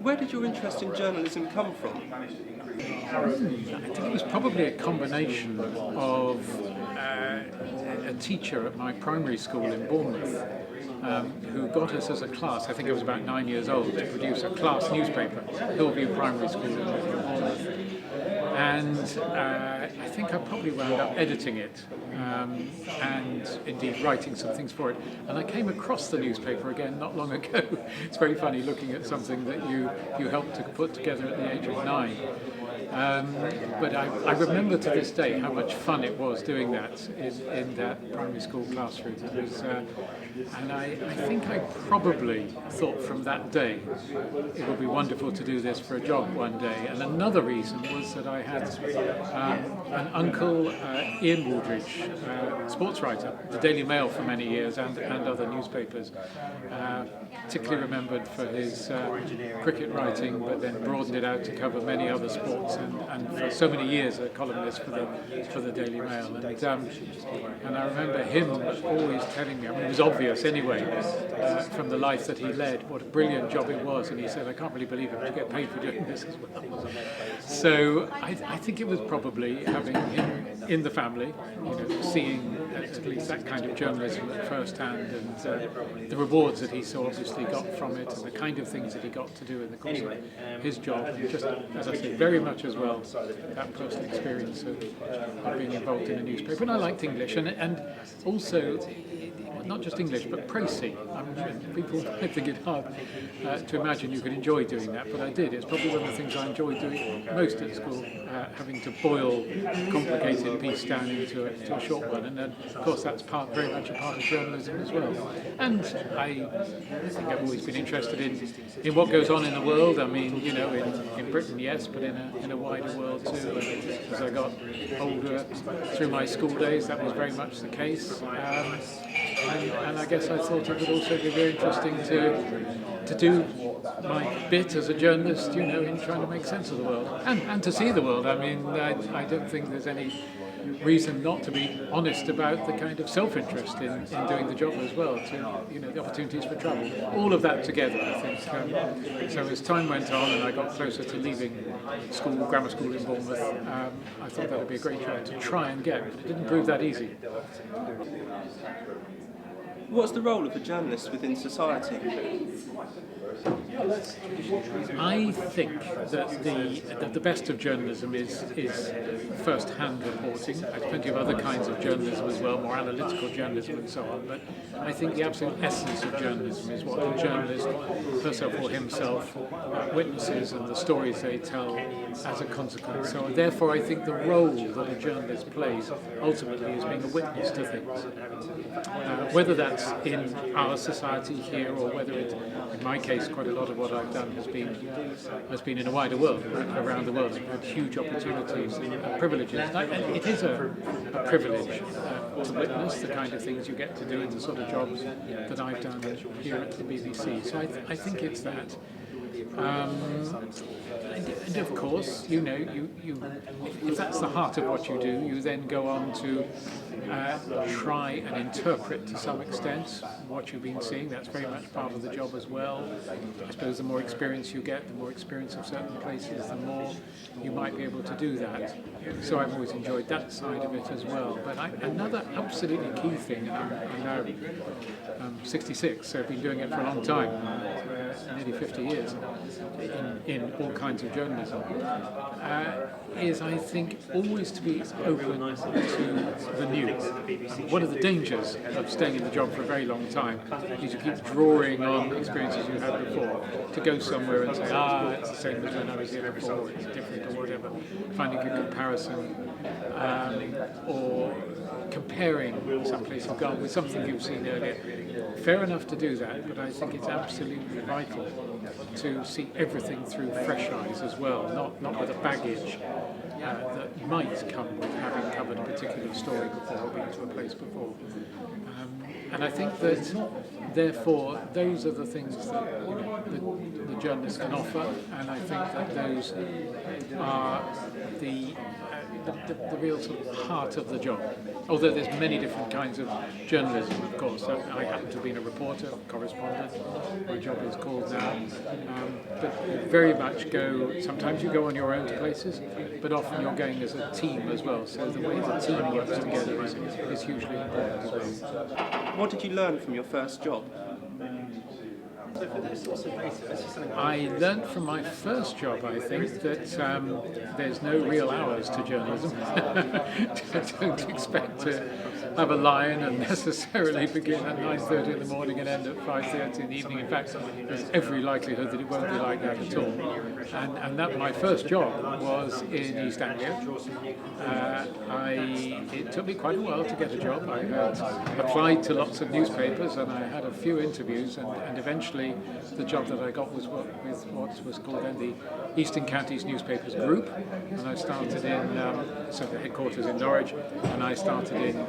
Where did your interest in journalism come from? I think it was probably a combination of a teacher at my primary school in Bournemouth who got us as a class, I think I was about 9 years old, to produce a class newspaper, Hillview Primary School in Bournemouth. And I think I probably wound up editing it and indeed writing some things for it. And I came across the newspaper again not long ago. It's very funny looking at something that you helped to put together at the age of 9. But I remember to this day how much fun it was doing that in that primary school classroom. It was, and I think I probably thought from that day it would be wonderful to do this for a job one day. And another reason was that I had an uncle, Ian Wooldridge, sports writer, the Daily Mail for many years and other newspapers, particularly remembered for his cricket writing, but then broadened it out to cover many other sports and for so many years a columnist for the Daily Mail. And I remember him always telling me, I mean it was obvious anyway, from the life that he led, what a brilliant job it was, and he said, I can't really believe it, but you get paid for doing this as well. So I think it was probably having him in the family, seeing at least that kind of journalism at first hand, and the rewards that he so obviously got from it, and the kind of things that he got to do in the course of his job, and just, as I say, very much as well, that personal experience of being involved in a newspaper. And I liked English, and also, not just English, but précis. People might think it hard to imagine you could enjoy doing that, but I did. It's probably one of the things I enjoyed doing most at school, having to boil a complicated piece down into a short one. And then, of course, that's very much a part of journalism as well. And I think I've always been interested in what goes on in the world. I mean, in Britain, yes, but in a wider world too. And as I got older through my school days, that was very much the case. And I guess I thought it would also be very interesting to do my bit as a journalist, in trying to make sense of the world and to see the world. I mean, I don't think there's any reason not to be honest about the kind of self-interest in doing the job as well, the opportunities for travel. All of that together, I think. So as time went on and I got closer to leaving grammar school in Bournemouth, I thought that would be a great job to try and get, but it didn't prove that easy. What's the role of a journalist within society? I think that the best of journalism is first-hand reporting. There's plenty of other kinds of journalism as well, more analytical journalism and so on. But I think the absolute essence of journalism is what the journalist, herself or himself, witnesses and the stories they tell as a consequence. So therefore, I think the role that a journalist plays ultimately is being a witness to things. Whether that's in our society here or whether it, in my case, quite a lot of what I've done has been in a wider world, around the world. I've had huge opportunities and privileges. And it is a privilege to witness the kind of things you get to do in the sort of jobs that I've done here at the BBC. So I think it's that. And of course, if that's the heart of what you do, you then go on to try and interpret to some extent what you've been seeing. That's very much part of the job as well. I suppose the more experience you get, the more experience of certain places, the more you might be able to do that. So I've always enjoyed that side of it as well. But another absolutely key thing, I'm now 66, so I've been doing it for a long time, nearly 50 years, in all kinds of journalism, is I think always to be open to the new. One of the dangers of staying in the job for a very long time is you keep drawing on experiences you had before to go somewhere and say, it's the same as when I was here before, it's different or whatever, finding a comparison or comparing some place you've gone with something you've seen earlier. Fair enough to do that, but I think it's absolutely vital to see everything through fresh eyes as well, not with a baggage that might come with having covered a particular story before or been to a place before. And I think that, therefore, those are the things that the that journalists can offer, and I think that those are the real sort of heart of the job. Although there's many different kinds of journalism, of course. I happen to have been a reporter, correspondent, my job is called now. But you very much go, sometimes you go on your own to places, but often you're going as a team as well. So the way the team works together is hugely important as well. What did you learn from your first job? I learnt from my first job, I think, that there's no real hours to journalism. Don't expect to have a line and necessarily begin at 9:30 in the morning and end at 5:30 in the evening. In fact, there's every likelihood that it won't be like that at all. And that my first job was in East Anglia. It took me quite a while to get a job. I had applied to lots of newspapers and I had a few interviews, and eventually the job that I got was with what was called then the Eastern Counties Newspapers Group, and I started in so the headquarters in Norwich, and I started in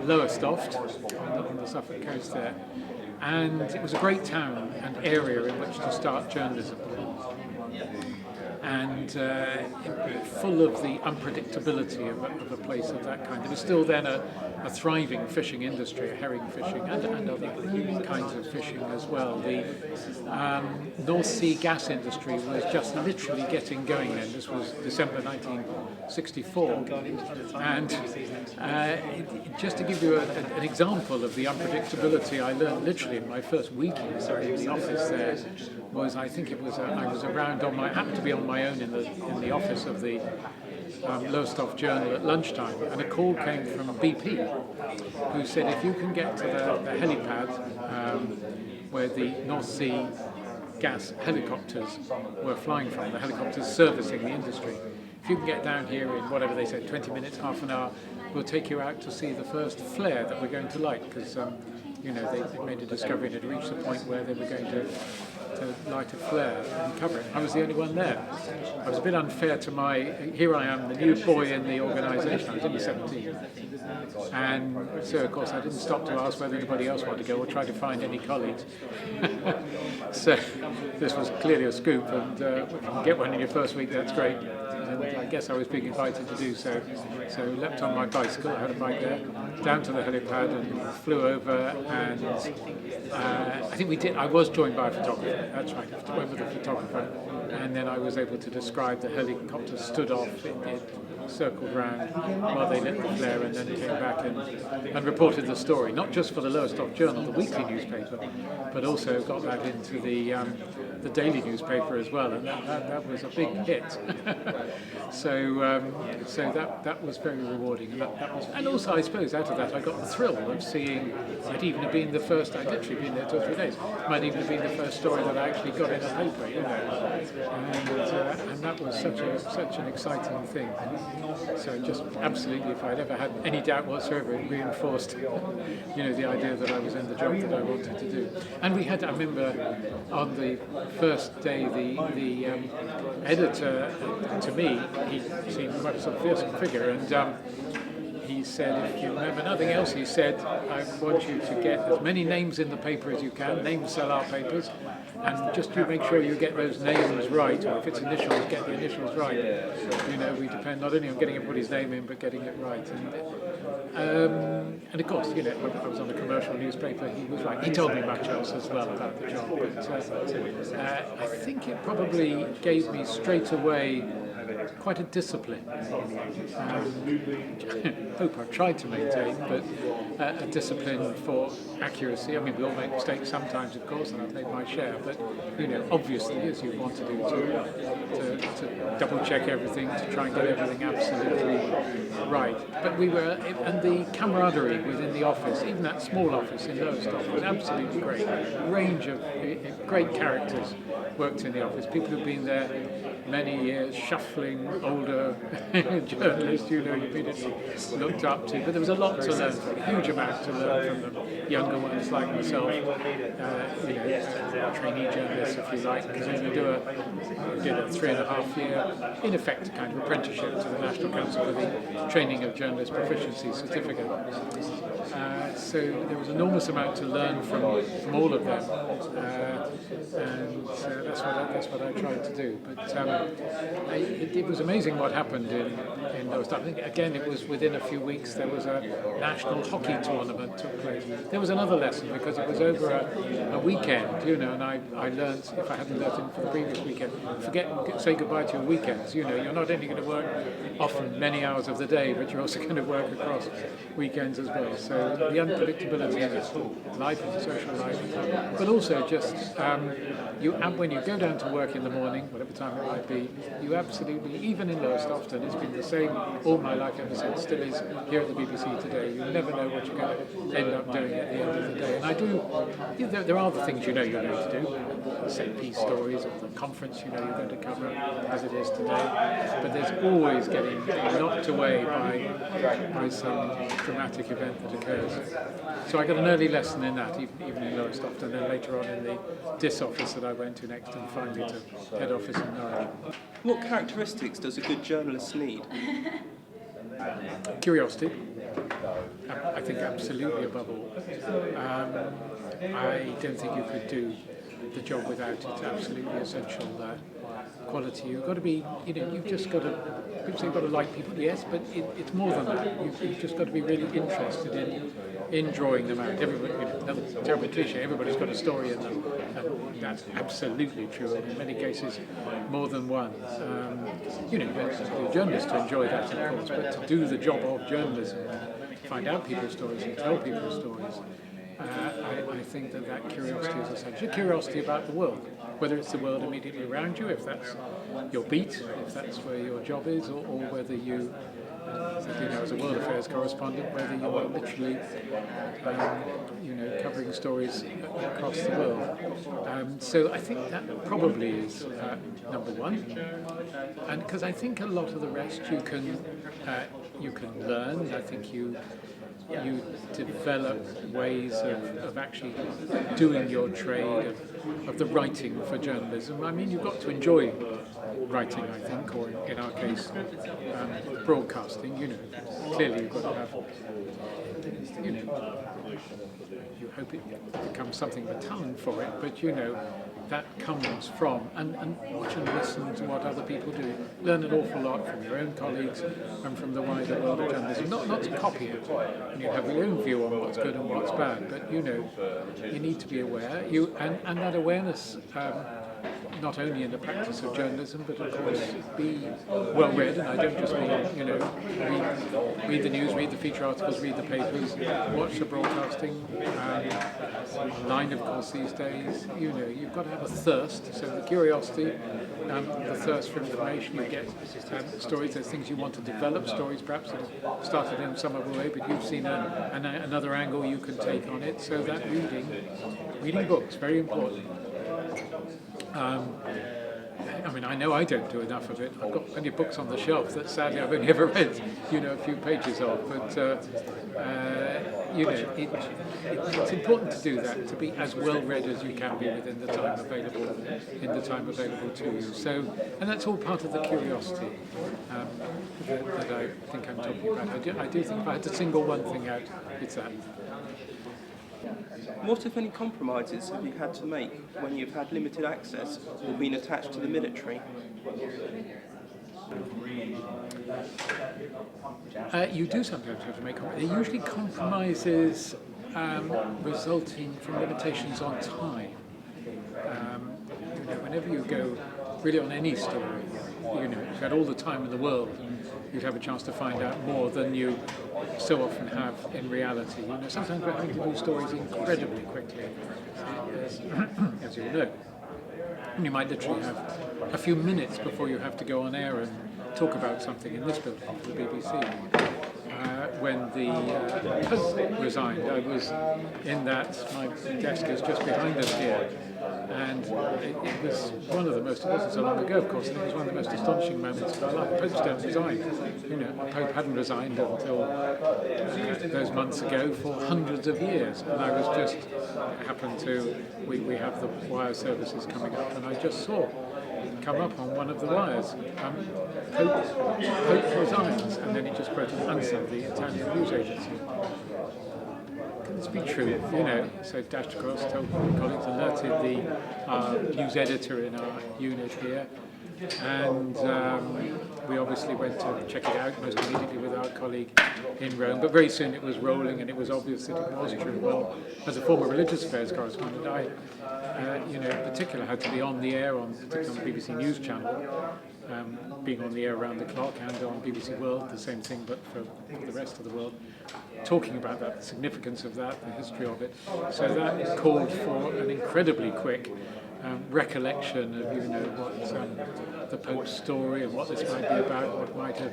Lowestoft on the Suffolk coast there, and it was a great town and area in which to start journalism. And full of the unpredictability of a place of that kind. There was still then a thriving fishing industry, herring fishing and other kinds of fishing as well. The North Sea gas industry was just literally getting going then. This was December 1964. And just to give you an example of the unpredictability I learned literally in my first week in the office there, was I was around happened to be on my own in the office of the Lowestoft Journal at lunchtime, and a call came from BP, who said if you can get to the helipad where the North Sea gas helicopters were flying from, the helicopters servicing the industry, if you can get down here in whatever they said, 20 minutes, half an hour, we'll take you out to see the first flare that we're going to light, because they made a discovery and it reached the point where they were going to light a flare and cover it. I was the only one there. I was a bit unfair to here I am, the new boy in the organisation. I was only 17. And so, of course, I didn't stop to ask whether anybody else wanted to go or try to find any colleagues. So this was clearly a scoop, and if you can get one in your first week, that's great. And I guess I was being invited to do so. So leapt on my bicycle, I had a bike there, down to the helipad and flew over, and I think we did. I was joined by a photographer. That's right, I went with a photographer, and then I was able to describe the helicopter stood off, it circled round while they lit the flare, and then came back and reported the story, not just for the Lowestoft Journal, the weekly newspaper, but also got that into the daily newspaper as well, and that was a big hit. So that was very rewarding, and also I suppose out of that I got the thrill of seeing. I'd literally been there 2 or 3 days. Might even have been the first story that I actually got in a paper, and that was such an exciting thing. So just absolutely, if I'd ever had any doubt whatsoever, it reinforced, the idea that I was in the job that I wanted to do. And I remember on the first day, the editor, to me, he seemed quite a sort of fearsome figure, and he said, if you remember nothing else, he said, I want you to get as many names in the paper as you can. Names sell our papers, and just to make sure you get those names right, or if it's initials, get the initials right. We depend not only on getting everybody's name in, but getting it right. And of course, when I was on the commercial newspaper, he was right. He told me much else as well about the job, but I think it probably gave me straight away quite a discipline. Hope I've tried to maintain, but a discipline for accuracy. I mean, we all make mistakes sometimes, of course, and I've made my share, but obviously, as you want to do, to double check everything, to try and get everything absolutely right. But and the camaraderie within the office, even that small office in Lowestoft, was absolutely great. A range of great characters worked in the office, people who've been there many years, shuffling older journalists, you immediately looked up to. But there was a lot to learn from, a huge amount to learn from them. Younger ones like myself, trainee journalists, if you like, because then you did a 3.5 year, in effect, kind of apprenticeship to the National Council for the Training of Journalist Proficiency Certificate. So there was an enormous amount to learn from all of them, and that's what I tried to do. But it was amazing what happened in those times. I think, again, it was within a few weeks there was a national hockey tournament took place. There was another lesson because it was over a weekend, and I learned, if I hadn't learned it for the previous weekend, say goodbye to your weekends. You're not only going to work often many hours of the day, but you're also going to work across weekends as well. So the unpredictability of life and social life, but also just when you go down to work in the morning, whatever time it might be, you absolutely, even in Lowestoft, it's been the same all my life ever since, still is here at the BBC today. You never know what you're going to end up doing at the end of the day. And there are the things you're going to do, set piece stories of the conference you're going to cover as it is today, but there's always getting knocked away by some dramatic event that occurs. So I got an early lesson in that, even in Lowestoft, and then later on in the DIS office that I went to next, and finally to head office in Norwich. What characteristics does a good journalist need? Curiosity, I think, absolutely above all. I don't think you could do the job without it. Absolutely essential quality. You've got to be, you've just got to. People say you've got to like people, yes, but it's more than that. You've just got to be really interested in drawing them out. Everybody, another terrible cliche, everybody's got a story in them, and that's absolutely true. And in many cases, more than one. You're a journalist to enjoy that, of course, but to do the job of journalism, find out people's stories and tell people's stories. I think that curiosity is essential. Curiosity about the world, whether it's the world immediately around you, if that's your beat, if that's where your job is, or whether you, as a world affairs correspondent, whether you are literally, covering stories across the world. So I think that probably is number one, and because I think a lot of the rest you can learn. I think you develop ways of actually doing your trade, of the writing for journalism. I mean, you've got to enjoy writing, I think, or in our case, broadcasting. Clearly you've got to have, you hope it becomes something of a talent for it, but that comes from, and watch and listen to what other people do. Learn an awful lot from your own colleagues and from the wider world of journalism. Not to copy it, and you have your own view on what's good and what's bad, but you need to be aware. And that awareness, not only in the practice of journalism, but of course be well read, and I don't just mean, read the news, read the feature articles, read the papers, watch the broadcasting, online of course these days, you've got to have a thirst, so the curiosity, the thirst for information, you get stories, there's things you want to develop, stories perhaps that have started in some other way, but you've seen another angle you can take on it, so that reading books, very important. I know I don't do enough of it. I've got plenty of books on the shelf that sadly I've only ever read, a few pages of. But it's important to do that, to be as well read as you can be within the time available to you. So, and that's all part of the curiosity that I think I'm talking about. I do think if I had to single one thing out, it's that. What, if any, compromises have you had to make when you've had limited access or been attached to the military? You do sometimes have to make compromises. They're usually compromises resulting from limitations on time. Whenever you go really on any story, if you had all the time in the world, you'd have a chance to find out more than you so often have in reality. Sometimes we're having to do stories incredibly quickly, as you'll know. You might literally have a few minutes before you have to go on air and talk about something in this building, the BBC. When the Pope resigned, I was in that, my desk is just behind us here, And it was one of the most, it wasn't so long ago, of course, and it was one of the most astonishing moments of our life. Popes don't resign. You know, a Pope hadn't resigned until those months ago for hundreds of years. And I was just, happened to, we have the wire services coming up, and I just saw come up on one of the wires, Pope resigns, and then it just quoted ANSA, the Italian news agency. Can this be true? You know, so dashed across, told my colleagues, alerted the news editor in our unit here, and we obviously went to check it out most immediately with our colleague in Rome, but very soon it was rolling and it was obvious that it was true. Well, as a former religious affairs correspondent, I, in particular, had to be on the air, particularly on the BBC News channel, being on the air around the clock, and on BBC World, the same thing, but for the rest of the world, talking about that, the significance of that, the history of it. So that called for an incredibly quick recollection of, what the Pope's story and what this might be about, what might have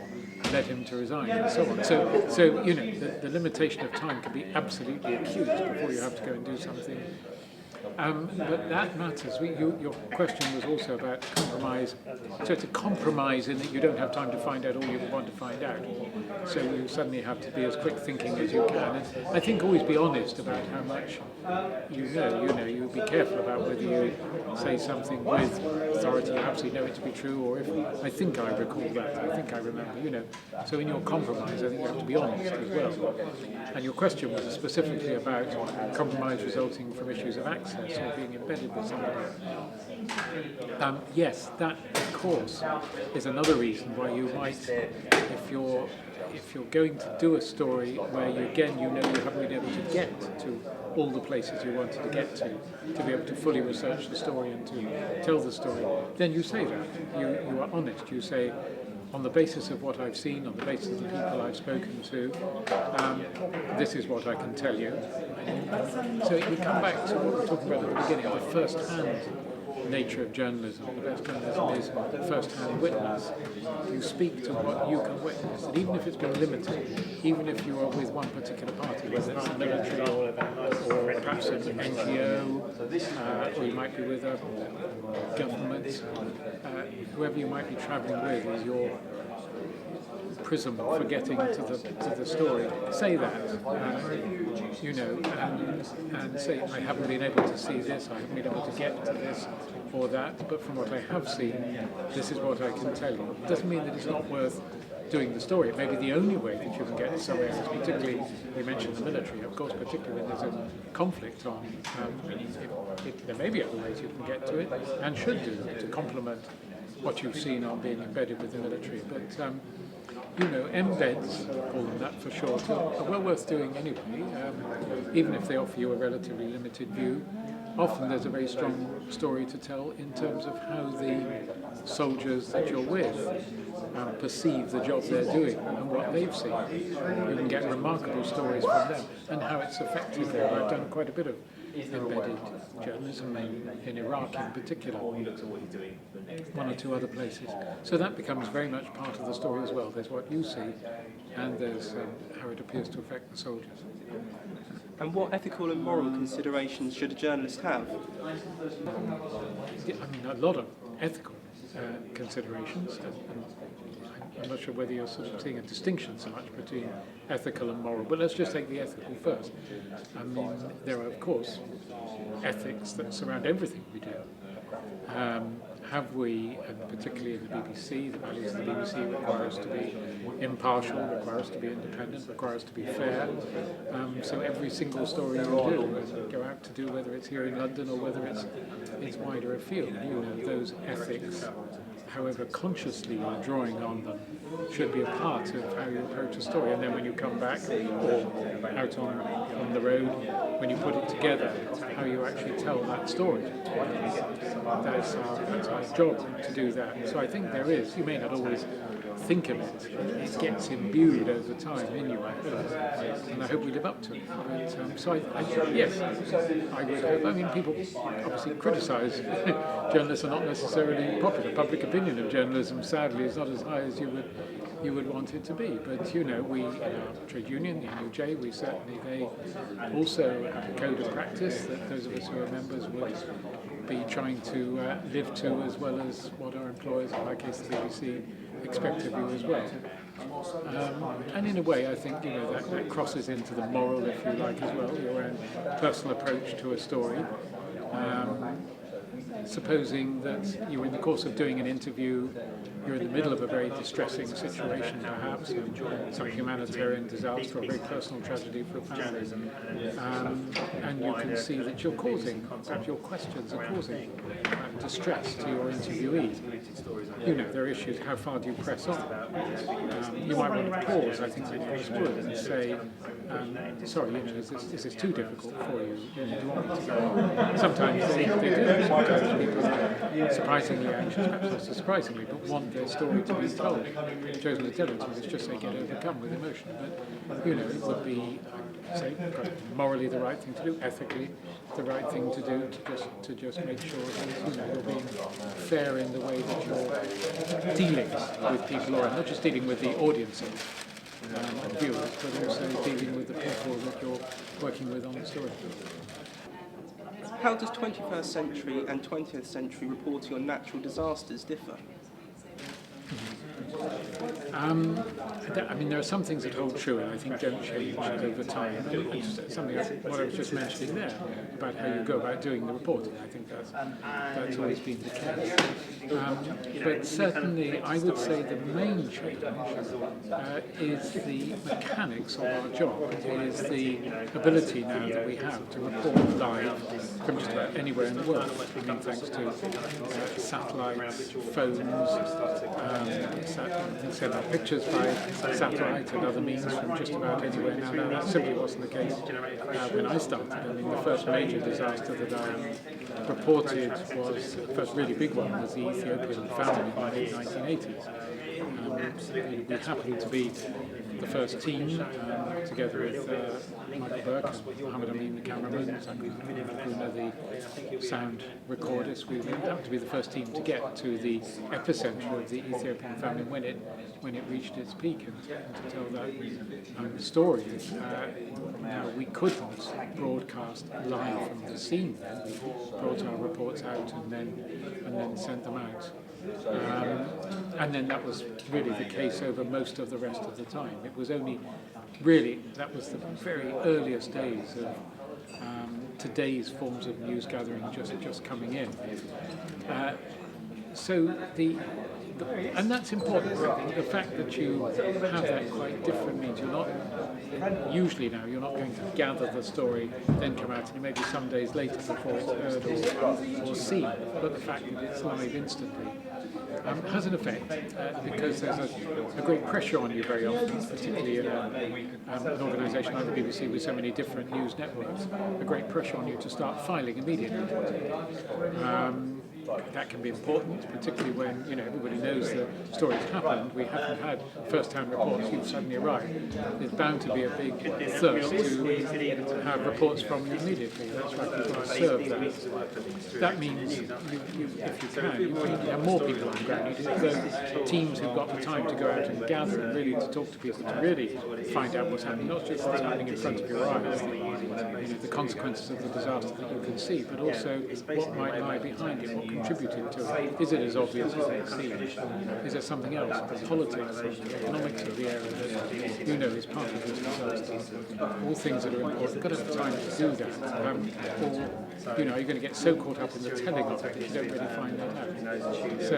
led him to resign, and so on. So the limitation of time can be absolutely acute before you have to go and do something. But that matters. Your question was also about compromise. So it's a compromise in that you don't have time to find out all you want to find out. So you suddenly have to be as quick thinking as you can. And I think always be honest about how much you know. You be careful about whether you say something with authority, you absolutely know it to be true, or if I think I recall that, I think I remember, So in your compromise, I think you have to be honest as well. And your question was specifically about compromise resulting from issues of access or being embedded with somebody. Yes, that of course is another reason why you might, if you're going to do a story where you haven't been able to get to all the places you wanted to get to be able to fully research the story and to tell the story, then you say that. You are honest. You say, on the basis of what I've seen, on the basis of the people I've spoken to, this is what I can tell you. So you come back to what we were talking about at the beginning, the first-hand nature of journalism. The best journalism is first-hand witness. You speak to what you can witness, and even if it's been limited, even if you are with one particular party, whether it's the military or perhaps an NGO, or you might be with a government, whoever you might be travelling with is your prism for getting to the story. Say that, and say, I haven't been able to see this, I haven't been able to get to this or that, but from what I have seen, this is what I can tell you. It doesn't mean that it's not worth doing the story. It may be the only way that you can get somewhere else, particularly, we mentioned the military, of course, particularly when there's a conflict on. There may be other ways you can get to it, and should do, to complement what you've seen on being embedded with the military. But embeds, call them that for short, are well worth doing anyway, even if they offer you a relatively limited view. Often there's a very strong story to tell in terms of how the soldiers that you're with perceive the job they're doing and what they've seen. You can get remarkable stories from them and how it's affected them. I've done quite a bit of embedded journalism in Iraq in particular, one or two other places. So that becomes very much part of the story as well. There's what you see, and there's how it appears to affect the soldiers. And what ethical and moral considerations should a journalist have? A lot of ethical considerations. I'm not sure whether you're sort of seeing a distinction so much between ethical and moral, but let's just take the ethical first. There are, of course, ethics that surround everything we do. Have we, and particularly in the BBC, the values of the BBC require us to be impartial, require us to be independent, require us to be fair. So every single story you do, and go out to do, whether it's here in London or whether it's wider afield, those ethics, however consciously you're drawing on them, should be a part of how you approach a story. And then when you come back or out on the road, when you put it together, how you actually tell that story. That's our job to do that. So I think there is, you may not always think of it, it gets imbued over time in you, I hope, and I hope we live up to it. But, so yes, I would hope. People obviously criticise journalists are not necessarily popular. Public opinion of journalism, sadly, is not as high as you would want it to be. But we in our trade union, the NUJ, they also have a code of practice that those of us who are members be trying to live to as well as what our employers, in my case the BBC, expect of you as well. And in a way, I think that crosses into the moral, if you like, as well, your own personal approach to a story. Supposing that you're in the course of doing an interview, you're in the middle of a very distressing situation, perhaps, some humanitarian disaster or a very personal tragedy for a family, and you can see that you're causing, perhaps your questions are causing distress to your interviewee. There are issues, how far do you press on? You might want to pause, I think, when you would, and say, sorry, is this too difficult for you? Do you want me to go? Sometimes they do. Sometimes people are surprisingly anxious, perhaps not so surprisingly, but want their story to be told. Chosen to tell it to us, just say get overcome with emotion. But, it would be, say, morally the right thing to do, ethically the right thing to do, to just make sure that you're being fair in the way that you're dealing with people, or not just dealing with the audiences and viewers, but also dealing with the people that you're working with on the story. How does 21st century and 20th century reporting on natural disasters differ? There are some things that hold true and I think don't change over time. Something what I was just mentioning there about how you go about doing the reporting. I think that's always been the case. But certainly, I would say the main change is the mechanics of our job. It is the ability now that we have to report live from just about anywhere in the world. Thanks to satellites, phones, send out pictures by satellite and other means from just about anywhere. Now that simply wasn't the case when I started. The first major disaster that I reported was, the first really big one was the Ethiopian famine in the late 1980s. We happened to be the first team, together with Michael Burke and Mohammed Amin, the cameraman, Bruna, the sound recordist. We happened to be the first team to get to the epicenter of the Ethiopian famine when it reached its peak, and to tell that story. Now we could not broadcast live from the scene then. We brought our reports out and then sent them out. And then that was really the case over most of the rest of the time. It was only really, that was the very earliest days of today's forms of news gathering just coming in. And that's important. The fact that you have that quite different means you're not, usually now, you're not going to gather the story, then come out, and it may be some days later before it's heard or seen, but the fact that it's live instantly has an effect, because there's a great pressure on you very often, particularly in an organisation like the BBC with so many different news networks, a great pressure on you to start filing immediately. That can be important, particularly when everybody knows the story's happened. We haven't had first-hand reports. You've suddenly arrived. There's bound to be a big thirst to have reports from you immediately. That's why people are served that. That means, if you can, you have more people on the ground. You need those teams who've got the time to go out and gather and really to talk to people, to really find out what's happening, not just what's happening in front of your eyes, the consequences of the disaster that you can see, but also what might lie behind it, what contributed to it. Is it as obvious as it seems? Is there something else? The politics, the economics of the area that is part of this disaster. All things that are important. You've got to have time to do that. Or, you're going to get so caught up in the telling of it that you don't really find that out. So,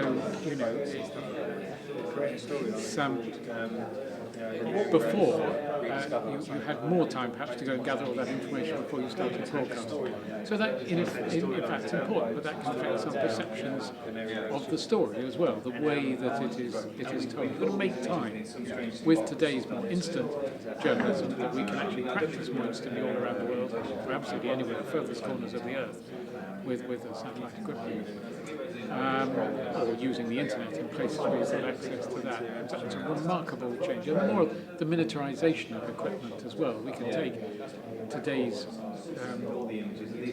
before, you had more time perhaps to go and gather all that information before you started broadcasting. So that, in fact, is important, but that can affect some perceptions of the story as well, the way that it is told. You've got to make time with today's more instant journalism that we can actually practice more instantly all around the world, or absolutely anywhere, the furthest corners of the earth, with the satellite equipment. or using the internet in places where you've got access to that. It's a remarkable change. And more the miniaturization of equipment as well. We can take today's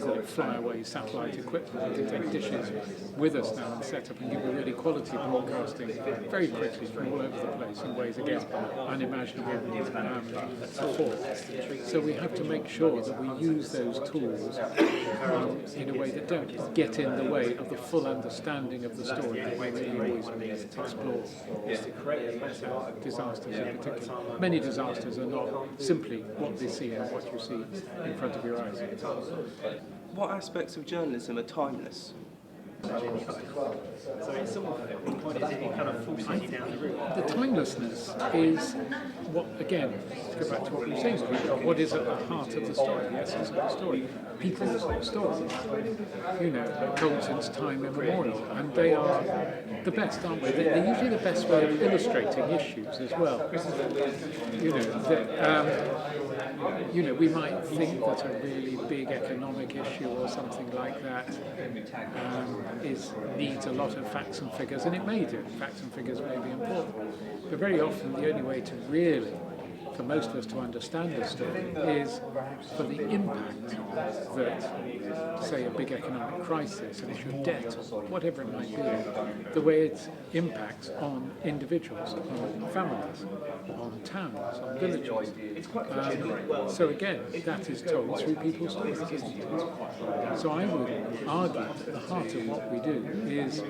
call it flyaway satellite equipment. We can take dishes with us now and set up and give a really quality broadcasting very quickly from all over the place in ways, again, unimaginable before. So we have to make sure that we use those tools in a way that don't get in the way of the full understanding of the story that we really always explore. Disasters in particular. Many disasters are not simply what they see and what you see in front of your eyes. What aspects of journalism are timeless? So it's sort of, what is it, it kind of forces you down the route. The timelessness is what, again, to go back to what we were saying, what is at the heart of the story, the essence of the story. People's stories, told since time immemorial, and they are the best, aren't they? They're usually the best way of illustrating issues as well. We might think that a really big economic issue or something like that needs a lot of facts and figures, and it may do. Facts and figures may be important, but very often the only way to really, for most of us to understand the story, is for the impact that, say, a big economic crisis, an issue of debt, or whatever it might be, the way it impacts on individuals, on families, on towns, on villages. So again, that is told through people's stories, isn't it? So I would argue that the heart of what we do is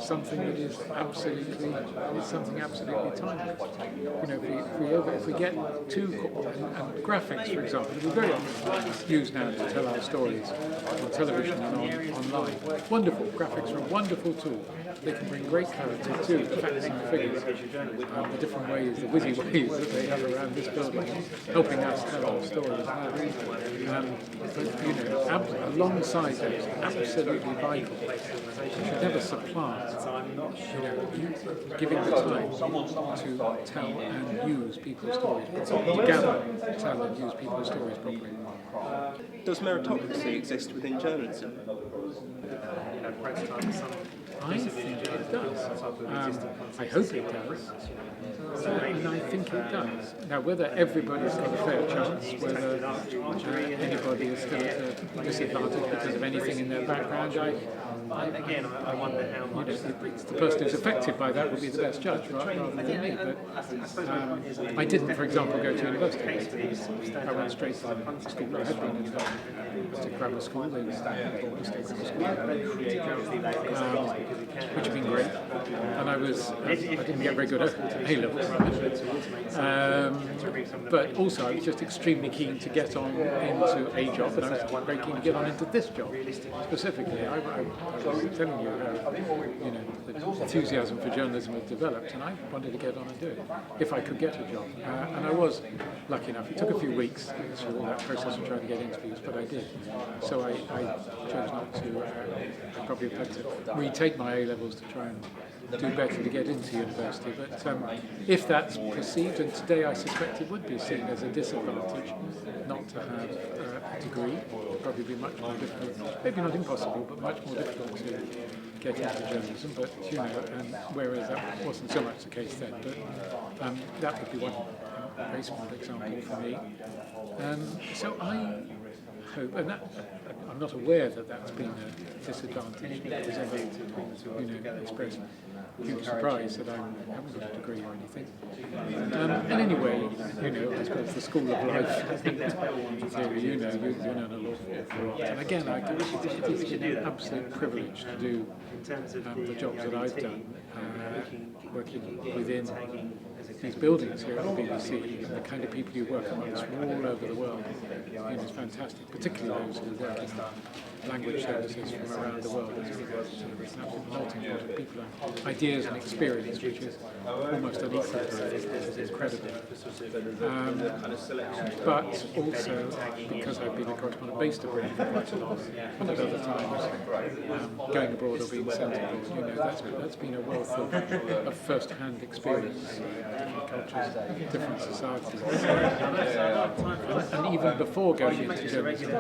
something that is absolutely timeless. If we get too and graphics, for example, we very often use now to tell our stories on television and online. Wonderful graphics are a wonderful tool. They can bring great clarity to the facts and figures, the different ways, the wizzy ways that they have around this building, helping us tell our stories. But alongside those, absolutely vital. You should never supplant, giving the time to tell and use people's stories properly, to gather, tell and use people's stories properly. Does meritocracy exist within journalism? I think it does. I hope it does. And I think it does. Now, whether everybody's got a fair chance, whether anybody is still at a disadvantage because of anything in their background, I wonder how much. It's the person who's affected by that would be the best judge, rather than me. But I didn't, for example, go to university. I went straight to school. I had been to grammar school, which had been great. And I didn't get very good at A-level, but also I was just extremely keen to get on into a job, and I was very keen to get on into this job specifically. I was telling you how the enthusiasm for journalism had developed, and I wanted to get on and do it if I could get a job. And I was lucky enough. It took a few weeks through all that process of trying to get interviews, but I did. So I chose not to. I probably had to retake my A-levels to try and do better to get into university. But if that's perceived, and today I suspect it would be seen as a disadvantage not to have a degree, it would probably be much more difficult, maybe not impossible, but much more difficult to get into journalism. But whereas that wasn't so much the case then, but that would be one very small example for me. So I hope, and I'm not aware that that's been a disadvantage that was ever, expressed huge surprise that I haven't got a degree or anything. And anyway, I suppose the school of life, you learn an awful lot. And again, it's an absolute privilege to do the jobs that I've done, working within these buildings here at the BBC, and the kind of people you work amongst from all over the world. It's fantastic, particularly those who work in language services from around the world. It's an absolute melting pot of people and ideas and experience, which is almost unequal. It's incredible. But also, because I've been a correspondent based abroad for quite a long, and at other times, going abroad or being sent abroad, that's been a wealth of first-hand experience different cultures, different societies. And even before going into journalism,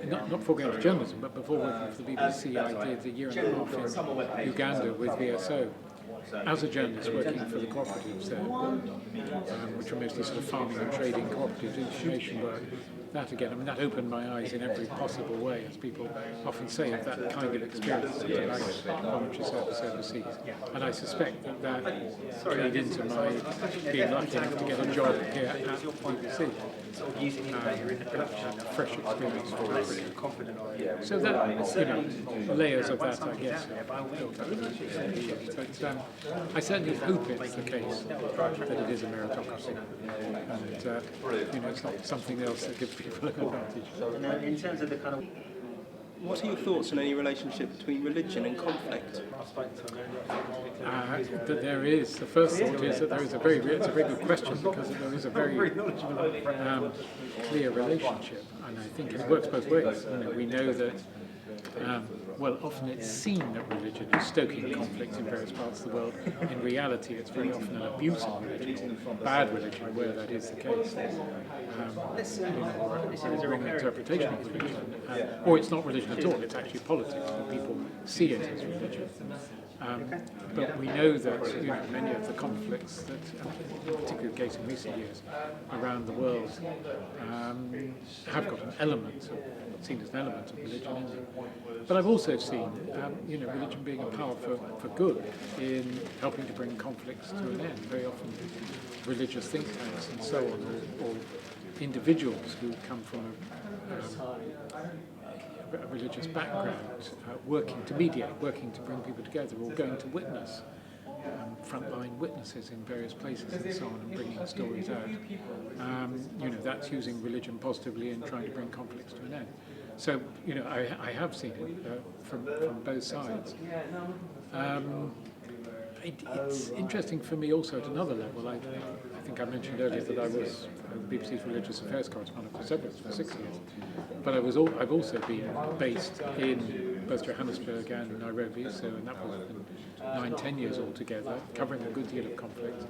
not before going into journalism, but before working for the BBC, I did a year and a half in Uganda with VSO. As a journalist working for the cooperatives there, which were mostly sort of farming and trading cooperatives, information work, that again, I mean, that opened my eyes in every possible way, as people often say, of that kind of experience that I voluntary service overseas. And I suspect that played into my being lucky enough to get a job here at the BBC. Fresh experience for everybody. So that, layers of that, I guess, built up. But I certainly hope it's the case that it is a meritocracy, and it's not something else that gives people an advantage. And in terms of the kind of What are your thoughts on any relationship between religion and conflict? That there is. The first thought is that there is it's a very good question, because there is a very clear relationship, and I think it works both ways. We know that, often it's seen that religion is stoking conflict in various parts of the world. In reality, it's very often an abuse of religion, or bad religion, where that is the case. Or a wrong interpretation of religion. Or it's not religion at all, it's actually politics, and people see it as religion. But we know that many of the conflicts that, particularly the case in recent years, around the world have got an element of, seen as an element of religion in them. But I've also seen religion being a power for good in helping to bring conflicts to an end. Very often religious think tanks and so on, or individuals who come from a religious background, working to mediate, working to bring people together, or going to witness, frontline witnesses in various places and so on, and bringing stories out. That's using religion positively in trying to bring conflicts to an end. So, I have seen it from both sides. It's interesting for me also at another level. I think I mentioned earlier that I was the BBC's religious affairs correspondent for 6 years. But I've also been based in both Johannesburg and Nairobi, and that was 9-10 years altogether, covering a good deal of conflict,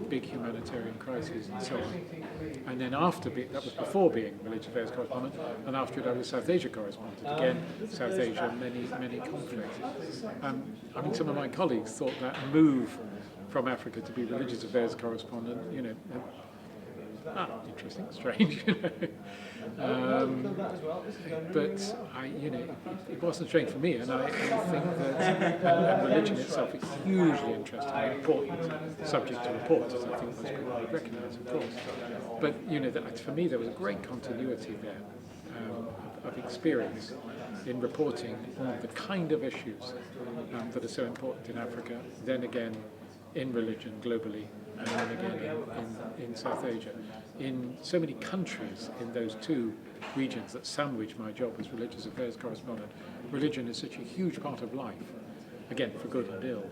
big humanitarian crises and so on. And then that was before being religious affairs correspondent, and after it I was South Asia correspondent. Again, South Asia, many conflicts. Some of my colleagues thought that move from Africa to be religious affairs correspondent, interesting, strange. But it wasn't strange for me, and I think that religion itself is hugely interesting and important subject to report, as I think most people would recognise, of course. But that for me there was a great continuity there of experience in reporting on the kind of issues that are so important in Africa, then again in religion globally, and then again in South Asia. In so many countries in those two regions that sandwich my job as religious affairs correspondent, religion is such a huge part of life, again, for good and ill.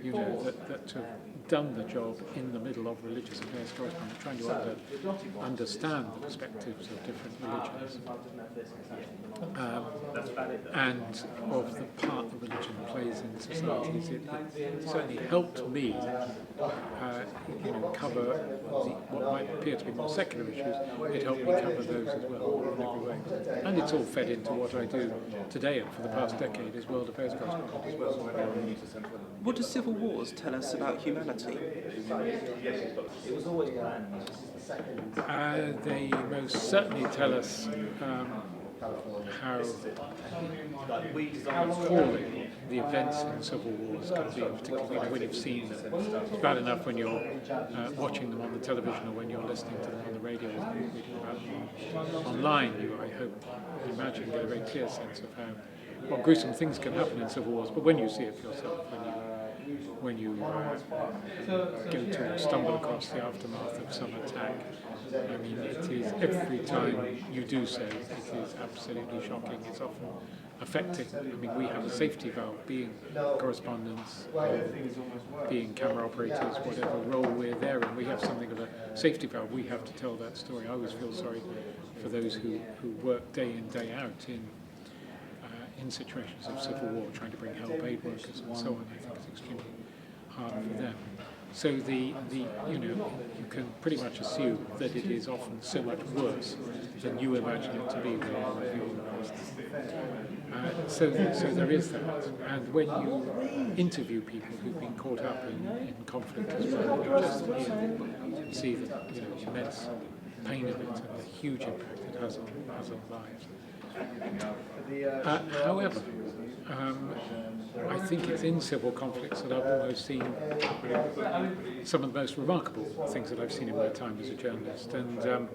That to have done the job in the middle of religious affairs correspondent, trying to understand the perspectives of different religions, and of the part that religion plays in societies. It certainly helped me cover what might appear to be more secular issues. It helped me cover those as well in every way. And it's all fed into what I do today and for the past decade as world affairs correspondent as well. What do civil wars tell us about humanity? They most certainly tell us how appalling the events in civil wars can be, particularly when you've seen them. It's bad enough when you're watching them on the television or when you're listening to them on the radio or reading about them online. I hope, imagine, get a very clear sense of what gruesome things can happen in civil wars. But when you see it for yourself, when you go to stumble across the aftermath of some attack, it is, every time you do so, it is absolutely shocking. It's often affecting. We have a safety valve, being correspondents, being camera operators, whatever role we're there in. We have something of a safety valve. We have to tell that story. I always feel sorry for those who work day in, day out in situations of civil war, trying to bring help, aid workers and so on. I think it's extremely hard for them. So you can pretty much assume that it is often so much worse than you imagine it to be when you review so there is that. And when you interview people who've been caught up in conflict as well, just here, you can see the immense pain of it and the huge impact it has on lives. However, I think it's in civil conflicts that I've almost seen some of the most remarkable things that I've seen in my time as a journalist. And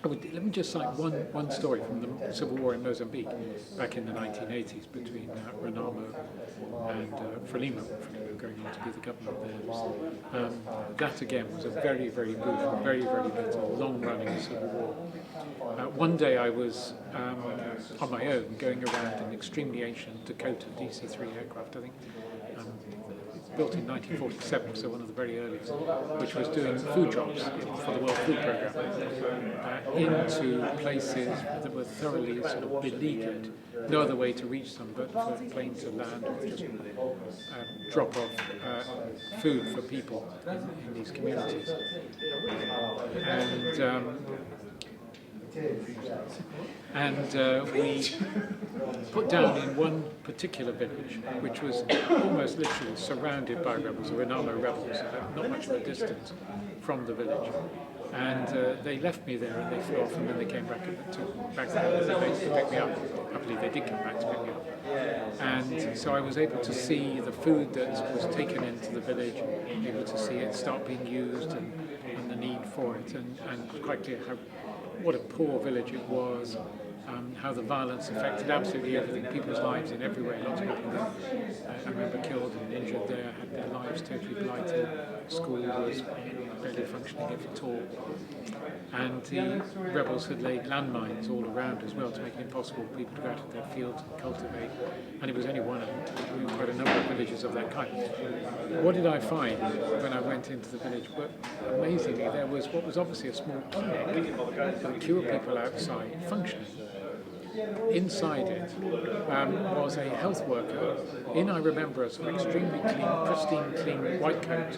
let me just cite one story from the civil war in Mozambique back in the 1980s between Renamo and Frelimo going on to be the governor there. That again was a very, very brutal, very, very bitter, long-running civil war. One day I was on my own going around an extremely ancient Dakota DC-3 aircraft, I think. Built in 1947, so one of the very earliest, which was doing food drops for the World Food Programme into places that were thoroughly sort of beleaguered. No other way to reach them but for plane to land or just drop off food for people in these communities. And we put down in one particular village, which was almost literally surrounded by rebels, the Renamo rebels, not much of a distance from the village. And they left me there and they flew off, and then they came back to the base to pick me up. Happily they did come back to pick me up. And so I was able to see the food that was taken into the village, able to see it start being used and the need for it, and quite clear what a poor village it was, how the violence affected absolutely everything, people's lives in every way. Lots of people I remember killed and injured there, had their lives totally blighted. School was barely functioning, if at all. And the rebels had laid landmines all around as well to make it impossible for people to go out to their fields and cultivate. And it was only one of quite a number of villages of that kind. What did I find when I went into the village? Well, amazingly, there was what was obviously a small clinic with fewer people outside functioning. Inside it was a health worker in, I remember, a sort of extremely clean, pristine, clean white coat,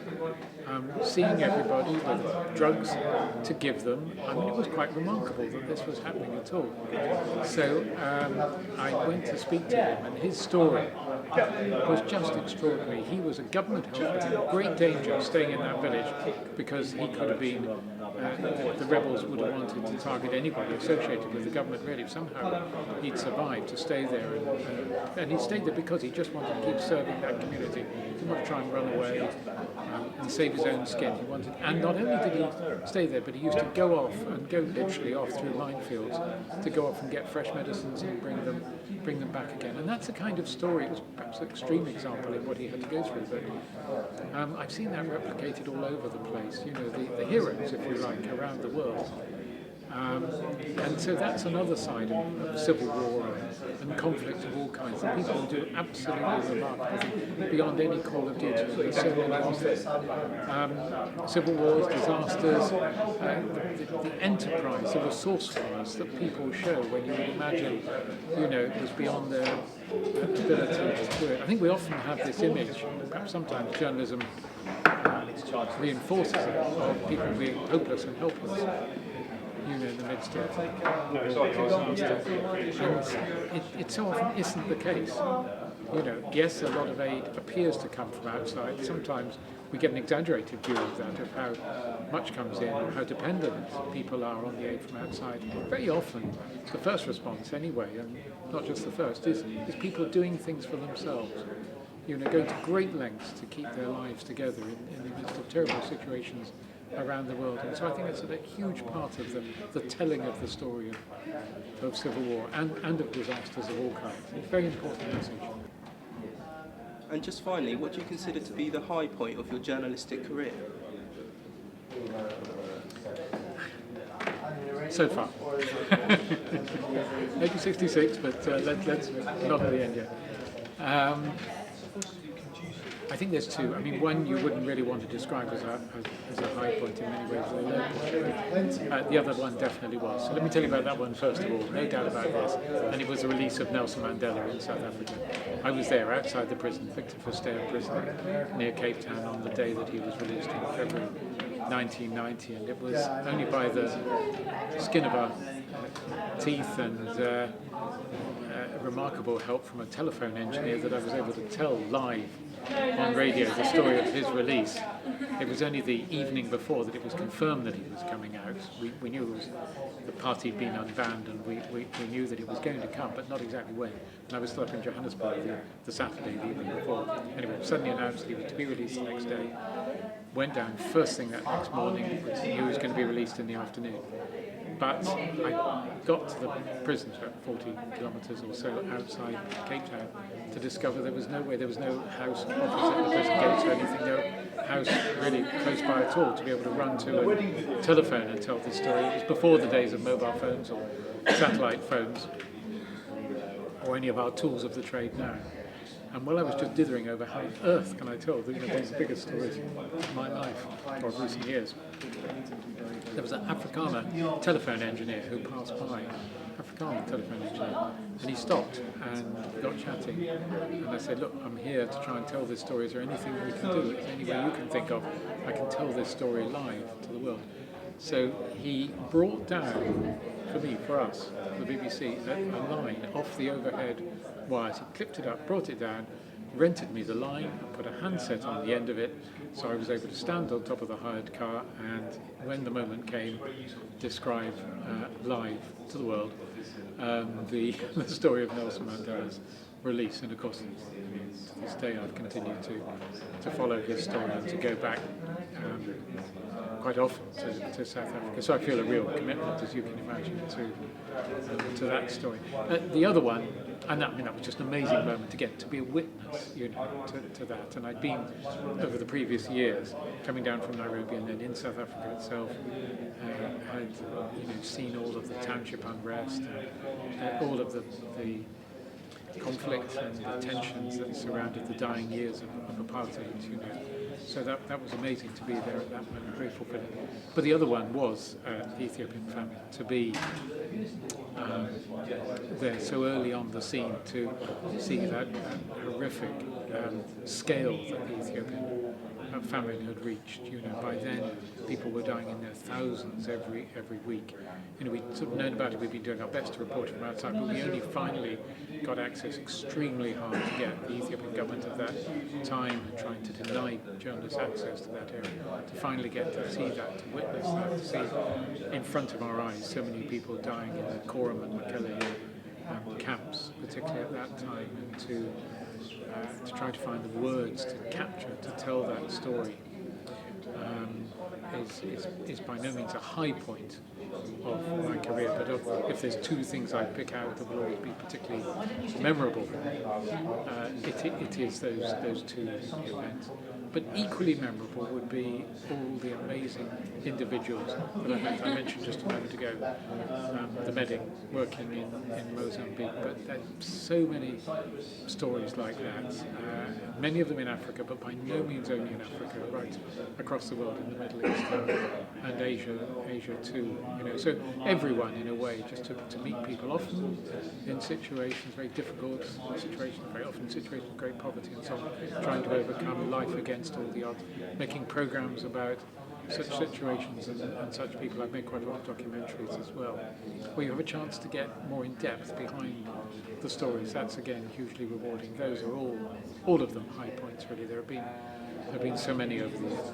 seeing everybody with drugs to give them. I mean, it was quite remarkable that this was happening at all. So I went to speak to him, and his story was just extraordinary. He was a government health worker in great danger of staying in that village because he could have been, the rebels would have wanted to target anybody associated with the government, really. Somehow he'd survived to stay there, and he stayed there because he just wanted to keep serving that community. He didn't want to try and run away and save his own skin. He wanted, and not only did he stay there, but he used to go off and go literally off through minefields to go off and get fresh medicines and bring them back again. And that's a kind of story. It was perhaps an extreme example in what he had to go through, but I've seen that replicated all over the place. You know, the heroes, if you like, around the world. And so that's another side of civil war and conflict of all kinds. The people who do absolutely remarkable things beyond any call of duty. There's so many of them. Civil wars, disasters, the enterprise, the resourcefulness that people show when you would imagine, it was beyond their ability to do it. I think we often have this image, perhaps sometimes journalism reinforces it, of people being hopeless and helpless. In the midst of disaster. And it so often isn't the case. Yes, a lot of aid appears to come from outside. Sometimes we get an exaggerated view of that, of how much comes in, or how dependent people are on the aid from outside. Very often, the first response anyway, and not just the first, is people doing things for themselves. Going to great lengths to keep their lives together in the midst of terrible situations around the world. And so I think it's a huge part of the telling of the story of civil war and of disasters of all kinds. It's a very important message. And just finally, what do you consider to be the high point of your journalistic career? So far. Maybe 66, but let's not at the end yet. I think there's two. I mean, one you wouldn't really want to describe as a high point in many ways, the low point. The other one definitely was. So let me tell you about that one first of all, no doubt about this. And it was the release of Nelson Mandela in South Africa. I was there outside the prison, Victor Verster prison, near Cape Town on the day that he was released in February 1990. And it was only by the skin of our teeth and remarkable help from a telephone engineer that I was able to tell live on radio the story of his release. It was only the evening before that it was confirmed that he was coming out. We knew it was, the party had been unbanned, and we knew that it was going to come, but not exactly when. And I was still up in Johannesburg the Saturday, the evening before. Anyway, suddenly announced he was to be released the next day. Went down first thing that next morning, knew he was going to be released in the afternoon. But I got to the prison, about 40 kilometres or so outside Cape Town, to discover there was no way, there was no house opposite the prison gates or anything, no house really close by at all to be able to run to a telephone and tell this story. It was before the days of mobile phones or satellite phones or any of our tools of the trade now. And while I was just dithering over how on earth can I tell one of the biggest stories of my life, or of recent years, there was an Afrikaner telephone engineer who passed by, Afrikaner telephone engineer, and he stopped and got chatting. And I said, look, I'm here to try and tell this story. Is there anything we can do? Is there any way you can think of? I can tell this story live to the world. So he brought down, for us, the BBC, a line off the overhead wires. He clipped it up, brought it down, rented me the line, put a handset on the end of it, so I was able to stand on top of the hired car and, when the moment came, describe live to the world the story of Nelson Mandela's release. And of course, to this day I've continued to follow his story and to go back quite often to South Africa. So I feel a real commitment, as you can imagine, to that story. The other one, and that was just an amazing moment to get to be a witness, to that. And I'd been over the previous years coming down from Nairobi and then in South Africa itself, had seen all of the township unrest, all of the conflict and the tensions that surrounded the dying years of apartheid. So that was amazing to be there at that moment, very fulfilling. But the other one was the Ethiopian famine, to be there so early on the scene, to see that horrific scale that the Ethiopian famine had reached. By then people were dying in their thousands every week. We'd sort of known about it, we'd been doing our best to report it from outside, but we only finally got access, extremely hard to get. The Ethiopian government at that time had trying to deny journalists access to that area, to finally get to see that, to witness that, to see in front of our eyes so many people dying in the Korum and Mekelle camps, particularly at that time, and to try to find the words to capture, to tell that story, is by no means a high point of my career, but if there's two things I'd pick out that will always be particularly memorable, it is those two events. But equally memorable would be all the amazing individuals that I met. I mentioned just a moment ago the medic working in Mozambique, but there's so many stories like that, many of them in Africa, but by no means only in Africa, right across the world, in the Middle East and Asia too. So everyone, in a way, just to meet people, often in situations, very difficult situations, very often situations of great poverty and so on, trying to overcome life against all the odds, making programs about such situations and such people. I've made quite a lot of documentaries as well, where you have a chance to get more in depth behind the stories. That's again hugely rewarding. Those are all of them high points really. There have been so many over the years.